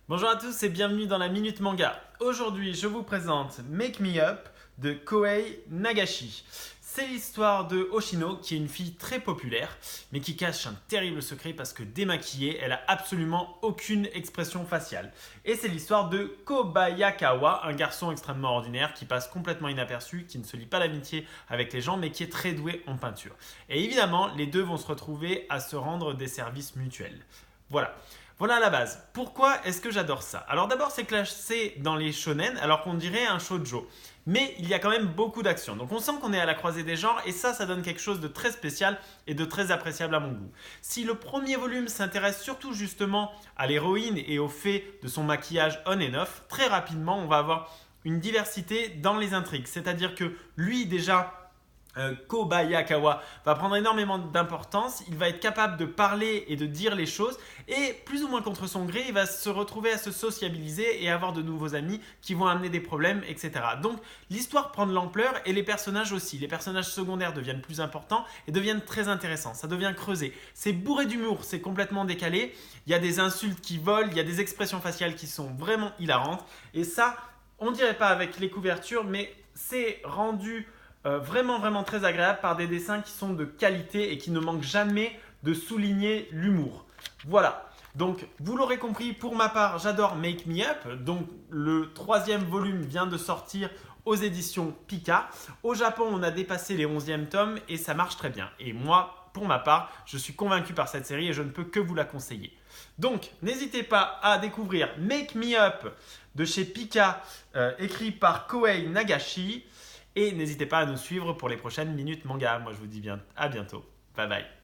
Bonjour à tous et bienvenue dans la Minute Manga. Aujourd'hui, je vous présente Make Me Up de Kohei Nagashi. C'est l'histoire de Hoshino, qui est une fille très populaire, mais qui cache un terrible secret parce que démaquillée, elle a absolument aucune expression faciale. Et c'est l'histoire de Kobayakawa, un garçon extrêmement ordinaire qui passe complètement inaperçu, qui ne se lie pas d'amitié avec les gens, mais qui est très doué en peinture. Et évidemment, les deux vont se retrouver à se rendre des services mutuels. Voilà. Voilà à la base. Pourquoi est-ce que j'adore ça? Alors d'abord, c'est classé dans les shonen, alors qu'on dirait un shoujo. Mais il y a quand même beaucoup d'action. Donc on sent qu'on est à la croisée des genres et ça donne quelque chose de très spécial et de très appréciable à mon goût. Si le premier volume s'intéresse surtout justement à l'héroïne et au fait de son maquillage on and off, très rapidement on va avoir une diversité dans les intrigues. C'est-à-dire que lui déjà Kobayakawa va prendre énormément d'importance, il va être capable de parler et de dire les choses et plus ou moins contre son gré, il va se retrouver à se sociabiliser et avoir de nouveaux amis qui vont amener des problèmes, etc. Donc l'histoire prend de l'ampleur et les personnages aussi. Les personnages secondaires deviennent plus importants et deviennent très intéressants, ça devient creusé. C'est bourré d'humour, c'est complètement décalé, il y a des insultes qui volent, il y a des expressions faciales qui sont vraiment hilarantes et ça, on dirait pas avec les couvertures, mais c'est rendu vraiment très agréable par des dessins qui sont de qualité et qui ne manquent jamais de souligner l'humour. Voilà. Donc, vous l'aurez compris, pour ma part, j'adore Make Me Up. Donc, le troisième volume vient de sortir aux éditions Pika. Au Japon, on a dépassé les 11e tomes et ça marche très bien. Et moi, pour ma part, je suis convaincu par cette série et je ne peux que vous la conseiller. Donc, n'hésitez pas à découvrir Make Me Up de chez Pika, écrit par Kohei Nagashi. Et n'hésitez pas à nous suivre pour les prochaines minutes manga. Moi, je vous dis bien à bientôt. Bye bye.